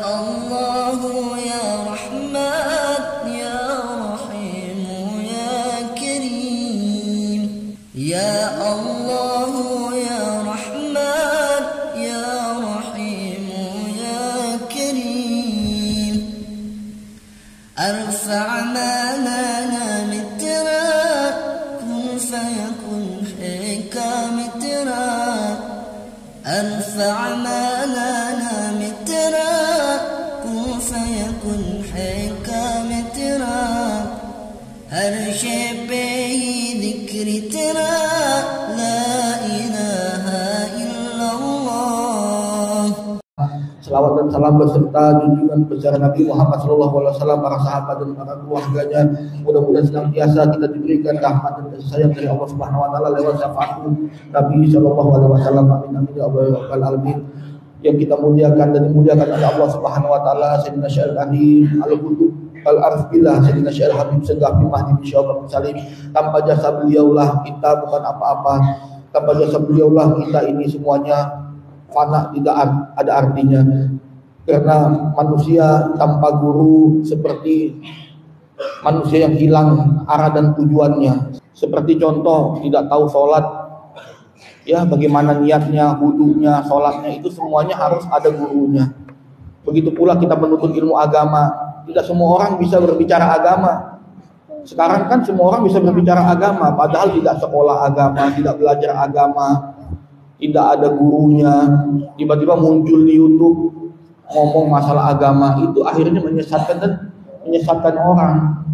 Allah ya Rahman ya Rahim ya Karim. Ya Allah ya Rahman ya Rahim ya Karim. Arfa' ma lana mitra kun fayakun hikam mitra. Arfa' ma lana mitra kun fayakun hikam mitra. हर शे पे ही जिक्र तेरा ला इलाहा illallah. Selawat dan salam beserta junjungan besar Nabi Muhammad SAW, para sahabat dan para keluarganya, mudah-mudahan senantiasa kita diberikan rahmat dan kasih sayang dari Allah Subhanahu Wa Taala lewat syafaat Nabi SAW. Amin amin ya rabbal alamin. Yang kita muliakan dan dimuliakan oleh Allah Subhanahu Wa Taala, Sayyidina Syaikhul Alim Al-Qutub Al-Arif Billah, Sayyidina Syaikhul Habib Segaf bin Mahdi bin Syawab bin Salim. Tanpa jasa beliaulah kita bukan apa-apa. Tanpa jasa beliaulah kita ini semuanya fana, tidak ada artinya. Karena manusia tanpa guru seperti manusia yang hilang arah dan tujuannya. Seperti contoh tidak tahu sholat, ya bagaimana niatnya, wudunya, sholatnya, itu semuanya harus ada gurunya. Begitu pula kita menuntut ilmu agama. Tidak semua orang bisa berbicara agama. Sekarang kan semua orang bisa berbicara agama, padahal tidak sekolah agama, tidak belajar agama, tidak ada gurunya. Tiba-tiba muncul di YouTube ngomong masalah agama, itu akhirnya menyesatkan orang.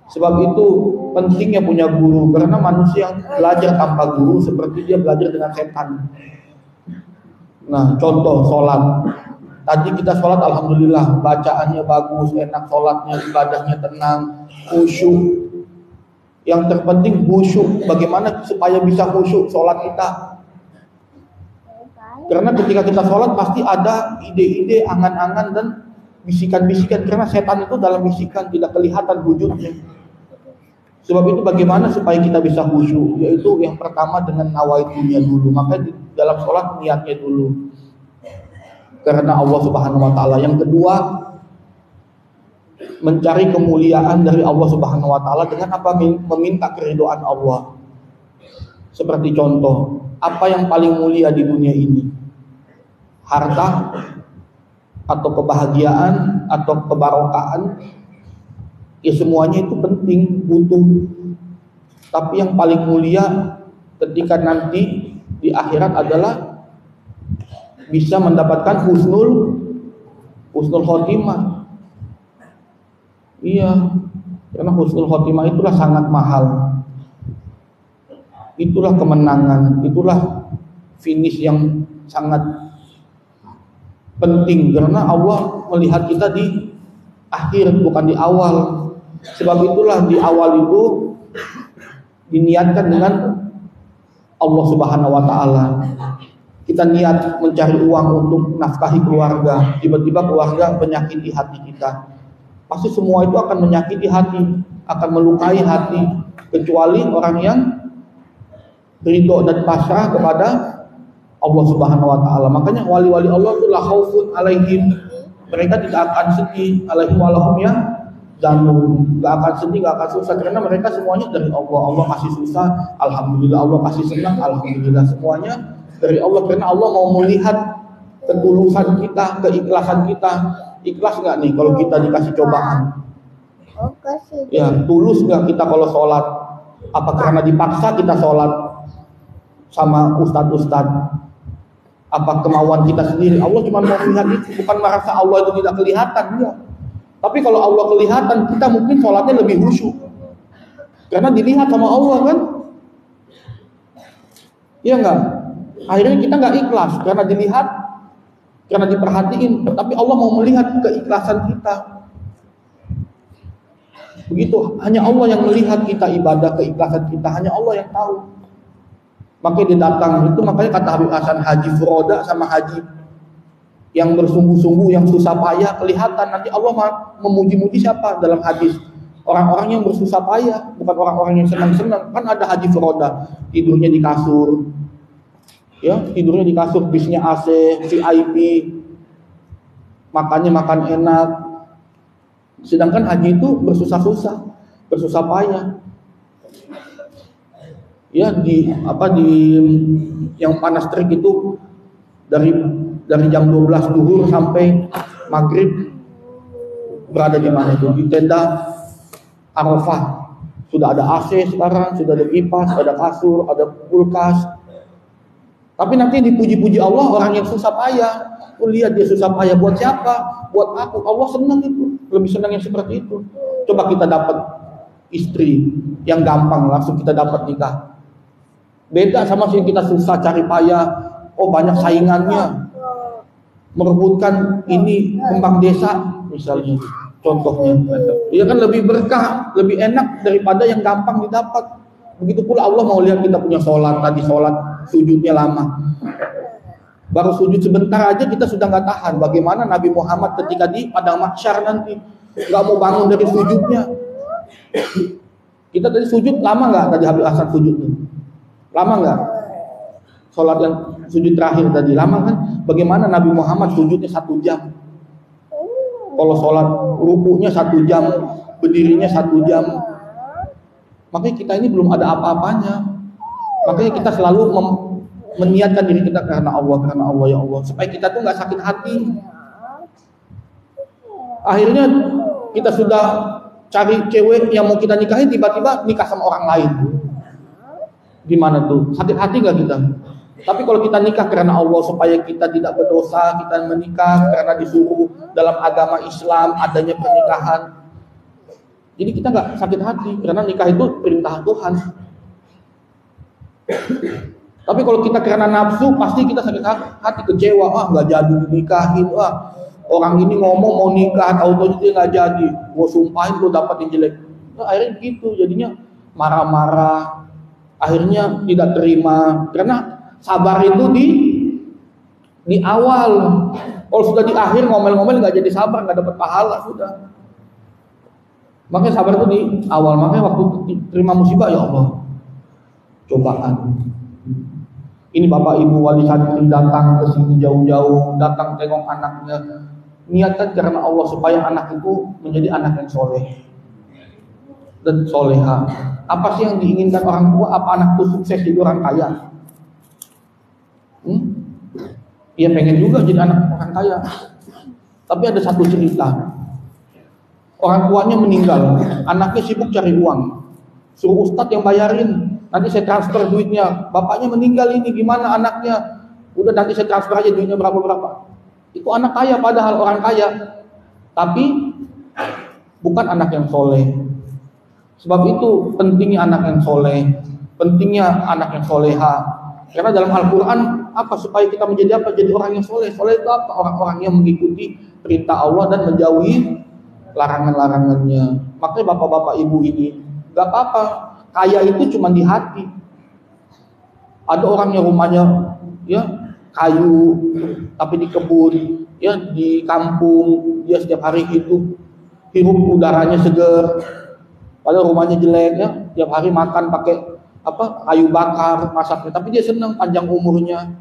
Sebab itu pentingnya punya guru, karena manusia yang belajar tanpa guru seperti dia belajar dengan setan. Nah, contoh sholat. Tadi kita sholat alhamdulillah, bacaannya bagus, enak sholatnya, ibadahnya tenang, khusyuk. Yang terpenting khusyuk. Bagaimana supaya bisa khusyuk sholat kita? Karena ketika kita sholat pasti ada ide-ide, angan-angan dan bisikan-bisikan. Karena setan itu dalam bisikan, tidak kelihatan wujudnya. Sebab itu bagaimana supaya kita bisa khusyuk? Yaitu yang pertama dengan nawaitunya dulu. Maka di dalam sholat niatnya dulu, karena Allah Subhanahu Wa Taala. Yang kedua, mencari kemuliaan dari Allah Subhanahu Wa Taala dengan apa? Meminta keridhaan Allah. Seperti contoh, apa yang paling mulia di dunia ini? Harta atau kebahagiaan atau kebarokaan? Ya semuanya itu penting, butuh. Tapi yang paling mulia ketika nanti di akhirat adalah bisa mendapatkan husnul khotimah. Iya, karena husnul khotimah itulah sangat mahal. Itulah kemenangan, itulah finish yang sangat penting, karena Allah melihat kita di akhir bukan di awal. Sebab itulah di awal itu diniatkan dengan Allah Subhanahu Wa Taala. Kita niat mencari uang untuk nafkahi keluarga, tiba-tiba keluarga menyakiti hati kita. Pasti semua itu akan menyakiti hati, akan melukai hati, kecuali orang yang ridho dan pasrah kepada Allah Subhanahu Wa Taala. Makanya wali-wali Allah itu la khaufun alaihim, mereka tidak akan sedih, alaihim walahum ya janun, gak akan sedih, gak akan susah, karena mereka semuanya dari Allah. Allah kasih susah, alhamdulillah. Allah kasih senang, alhamdulillah. Semuanya dari Allah, karena Allah mau melihat ketulusan kita, keikhlasan kita. Ikhlas nggak nih kalau kita dikasih cobaan? Ya, tulus nggak kita kalau sholat? Apa karena dipaksa kita sholat sama ustadz-ustadz? Apa kemauan kita sendiri? Allah cuma mau melihat itu, bukan merasa Allah itu tidak kelihatan, ya. Tapi kalau Allah kelihatan, kita mungkin sholatnya lebih khusyuk, karena dilihat sama Allah kan? Iya nggak? Akhirnya kita nggak ikhlas karena dilihat, karena diperhatiin. Tapi Allah mau melihat keikhlasan kita. Begitu, hanya Allah yang melihat kita ibadah, keikhlasan kita. Hanya Allah yang tahu. Makanya dia datang itu, makanya kata Habib Hasan, haji furoda sama haji yang bersungguh-sungguh, yang susah payah, kelihatan. Nanti Allah memuji-muji siapa dalam hadis? Orang-orang yang bersusah payah, bukan orang-orang yang senang-senang. Kan ada haji furoda, tidurnya di kasur. Ya, tidurnya di kasur, bisnya AC, VIP, makannya makan enak. Sedangkan haji itu bersusah-susah, bersusah payah. Ya di yang panas terik itu dari jam 12 zuhur sampai maghrib berada di mana itu? Di tenda Arafah. Sudah ada AC sekarang, sudah ada kipas, ada kasur, ada kulkas. Tapi nanti dipuji-puji Allah orang yang susah payah. Aku lihat dia susah payah buat siapa? Buat aku. Allah senang itu. Lebih senang yang seperti itu. Coba kita dapat istri yang gampang langsung kita dapat nikah. Beda sama sih kita susah cari payah. Oh banyak saingannya. Merebutkan ini kembang desa misalnya. Contohnya. Dia kan lebih berkah, lebih enak daripada yang gampang didapat. Begitu pula Allah mau lihat kita punya sholat. Tadi sholat sujudnya lama. Baru sujud sebentar aja kita sudah nggak tahan. Bagaimana Nabi Muhammad ketika di padang mahsyar nanti nggak mau bangun dari sujudnya. Kita tadi sujud lama nggak tadi habis asar sujudnya? Lama nggak? Sholat yang sujud terakhir tadi lama kan? Bagaimana Nabi Muhammad sujudnya 1 jam? Kalau sholat rukunya 1 jam, berdirinya 1 jam. Makanya kita ini belum ada apa-apanya. Makanya kita selalu meniatkan diri kita karena Allah ya Allah, supaya kita tuh nggak sakit hati. Akhirnya kita sudah cari cewek yang mau kita nikahi, tiba-tiba nikah sama orang lain. Gimana tuh? Sakit hati nggak kita? Tapi kalau kita nikah karena Allah supaya kita tidak berdosa, kita menikah karena disuruh dalam agama Islam adanya pernikahan. Jadi kita nggak sakit hati karena nikah itu perintah Tuhan. Tapi kalau kita karena nafsu, pasti kita sakit hati, kecewa. Wah nggak jadi dinikahin. Wah orang ini ngomong mau nikah, tahu-tahu dia nggak jadi. Gua sumpahin lu dapat yang jelek. Nah, akhirnya gitu, jadinya marah-marah. Akhirnya tidak terima. Karena sabar itu di awal. Kalau sudah di akhir ngomel-ngomel nggak jadi sabar, nggak dapat pahala sudah. Makanya sabar itu di awal. Makanya waktu terima musibah, ya Allah, cobaan. Ini Bapak Ibu wali santri datang ke sini jauh-jauh, datang tengok anaknya. Niatkan karena Allah supaya anak itu menjadi anak yang soleh dan soleha. Apa sih yang diinginkan orang tua? Apa anak itu sukses jadi orang kaya? Ia pengen juga jadi anak orang kaya. Tapi ada satu cerita. Orang tuanya meninggal, anaknya sibuk cari uang. Suruh ustadz yang bayarin. Nanti saya transfer duitnya. Bapaknya meninggal ini gimana anaknya? Udah nanti saya transfer aja duitnya berapa. Itu anak kaya padahal orang kaya. Tapi bukan anak yang soleh. Sebab itu pentingnya anak yang soleh. Pentingnya anak yang soleha. Karena dalam Al-Quran apa supaya kita menjadi apa? Jadi orang yang soleh. Soleh itu apa? Orang-orang yang mengikuti perintah Allah dan menjauhi larangan-larangannya. Makanya bapak-bapak ibu ini gak apa-apa. Kaya itu cuma di hati. Ada orang yang rumahnya ya kayu, tapi di kebun, ya di kampung, dia setiap hari hidup udaranya segar. Padahal rumahnya jelek, ya setiap hari makan pakai kayu bakar masaknya, tapi dia senang panjang umurnya.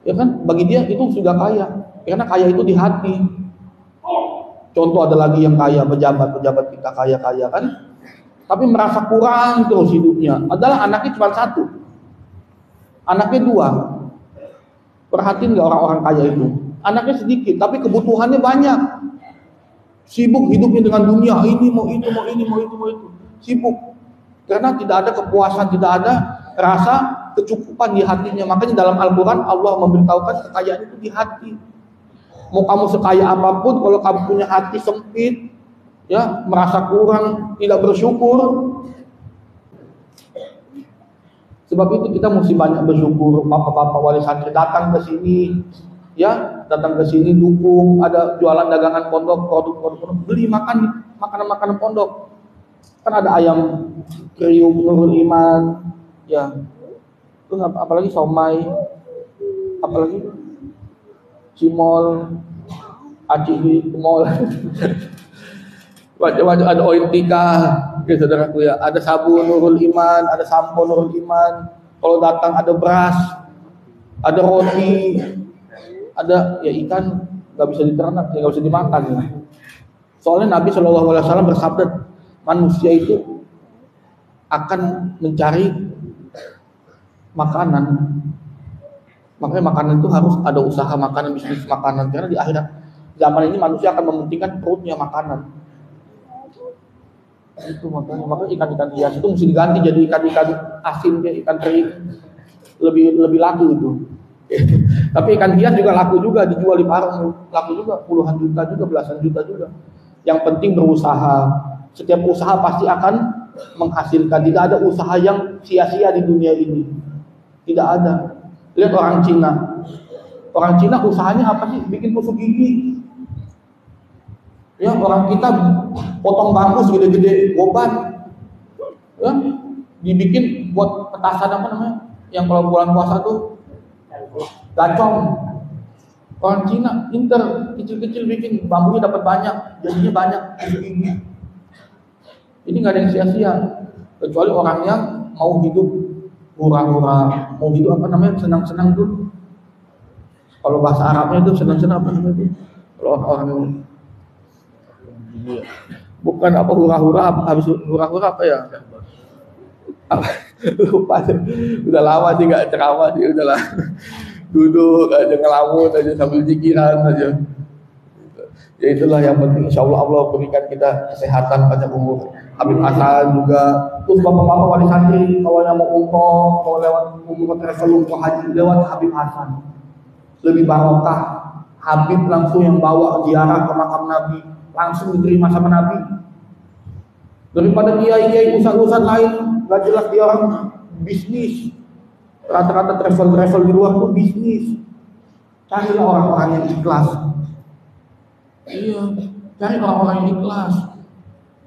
Ya kan, bagi dia itu sudah kaya, karena kaya itu di hati. Contoh ada lagi yang kaya, pejabat kita kaya-kaya kan, tapi merasa kurang terus hidupnya. Adalah anaknya cuma 1, anaknya 2. Perhatiin nggak orang-orang kaya itu? Anaknya sedikit, tapi kebutuhannya banyak. Sibuk hidupnya dengan dunia, ini mau itu, mau ini, mau itu. Sibuk, karena tidak ada kepuasan, tidak ada rasa kecukupan di hatinya. Makanya dalam Al-Quran Allah memberitahukan kekayaan itu di hati. Mau kamu sekaya apapun, kalau kamu punya hati sempit, ya merasa kurang, tidak bersyukur. Sebab itu kita mesti banyak bersyukur. Bapak-bapak wali santri datang ke sini, ya datang ke sini dukung. Ada jualan dagangan pondok, produk-produk pondok, beli makan makanan-makanan pondok. Kan ada ayam kriuk Nurul Iman, ya. Terus apalagi somai, apalagi cimol, aci di mall. Macam-macam, ada ointika, ya saudaraku ya. Ada sabun Nurul Iman, ada sampo Nurul Iman. Kalau datang ada beras, ada roti, ada ya ikan nggak bisa diternak, nggak bisa dimakan. Ya. Soalnya Nabi SAW bersabda, manusia itu akan mencari makanan. Makanya makanan itu harus ada usaha makanan, bisnis makanan. Karena di akhirat zaman ini manusia akan mementingkan perutnya makanan. Itu makanya ikan-ikan hias itu mesti diganti jadi ikan-ikan asin, ikan teri, lebih laku itu. Tapi ikan hias juga laku juga, dijual di pasar laku juga, puluhan juta juga, belasan juta juga. Yang penting berusaha. Setiap usaha pasti akan menghasilkan. Tidak ada usaha yang sia-sia di dunia ini. Tidak ada. Lihat orang Cina. Orang Cina usahanya apa sih? Bikin tusuk gigi. Ya, orang kita potong bambu segede-gede obat. Ya, dibikin buat petasan apa namanya? Yang kalau bulan puasa tuh gacong. Orang Cina pinter, kecil-kecil bikin bambunya dapat banyak, jadinya banyak tusuk gigi. Ini nggak ada yang sia-sia, kecuali orang yang mau hidup hura-hura, mau hidup apa namanya, senang-senang tuh. Kalau bahasa Arabnya itu senang-senang apa namanya itu? Kalau orang bukan apa hura-hura, habis hura-hura apa ya? Lupa, udah lama sih nggak ceramah sih, udahlah. Duduk aja ngelamun aja sambil zikiran aja. Ya itulah yang penting. Insyaallah Allah berikan kita kesehatan panjang umur. Habib Hasan juga, terus bapak-bapak wali santri kalau yang mau umroh, kalau lewat umroh travel umroh haji lewat Habib Hasan, lebih barokah. Habib langsung yang bawa ziarah ke makam Nabi, langsung diterima sama Nabi. Daripada kiai-kiai usaha-usaha lain, nggak jelas dia orang bisnis. Rata-rata travel di luar tuh bisnis. Carilah orang-orang yang ikhlas. Iya, cari orang-orang yang ikhlas.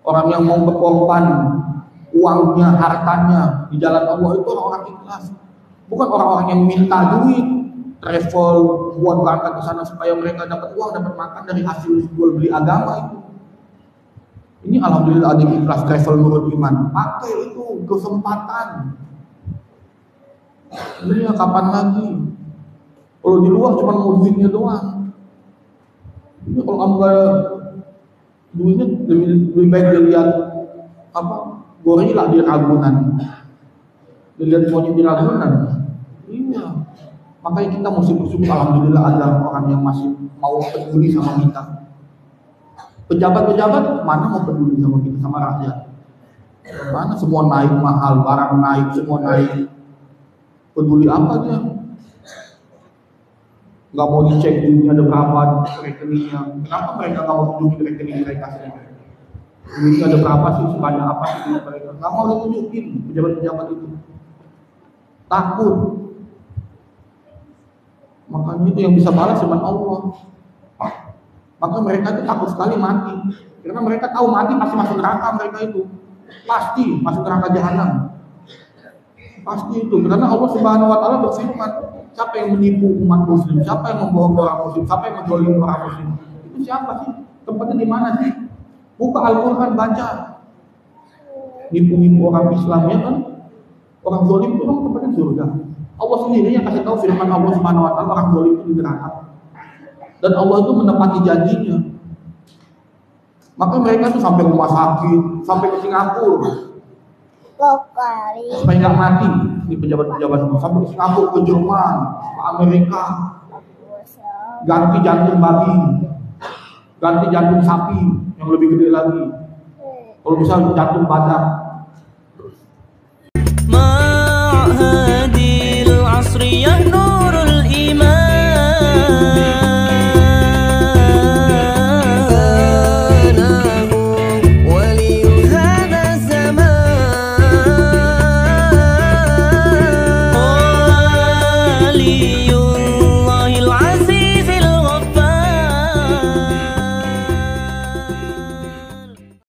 Orang yang mau berkorban uangnya, hartanya di jalan Allah itu orang-orang ikhlas. Bukan orang-orang yang minta duit travel buat berangkat ke sana supaya mereka dapat uang, dapat makan dari hasil jual beli agama itu. Ini alhamdulillah ada yang ikhlas travel menurut iman. Pakai itu kesempatan. Ini ya kapan lagi? Kalau di luar cuma mau duitnya doang. Ini kalau kamu gak duitnya lebih baik dilihat apa? Gorila di Ragunan. Dilihat monyet di Ragunan. Iya. Makanya kita mesti bersyukur alhamdulillah ada orang yang masih mau peduli sama kita. Pejabat-pejabat mana mau peduli sama kita, sama rakyat? Mana semua naik mahal, barang naik, semua naik. Peduli apa dia? Gak mau dicek duitnya ada berapa rekeningnya. Kenapa mereka gak mau tunjukin rekening mereka sendiri? Duitnya ada berapa sih, sebanyak apa sih mereka? Gak mau ditunjukin pejabat-pejabat itu. Takut. Makanya itu yang bisa balas cuma Allah. Maka mereka itu takut sekali mati. Karena mereka tahu mati pasti masuk neraka mereka itu. Pasti masuk neraka jahanam. Pasti itu, karena Allah Subhanahu wa taala berfirman, siapa yang menipu umat muslim, siapa yang membohong orang muslim, siapa yang mendzalimi orang muslim. Itu siapa sih? Tempatnya di mana sih? Buka Al-Qur'an baca. Nipu-nipu orang Islam ya kan? Orang zalim itu orang tempatnya surga. Allah sendiri yang kasih tahu firman Allah Subhanahu wa taala orang zalim itu di neraka. Dan Allah itu menepati janjinya. Maka mereka tuh sampai rumah sakit, sampai ke Singapura. Supaya nggak mati di pejabat-pejabat sampai ke Singapura, ke Jerman, ke Amerika, ganti jantung babi, ganti jantung sapi yang lebih gede lagi. Kalau bisa jantung badak.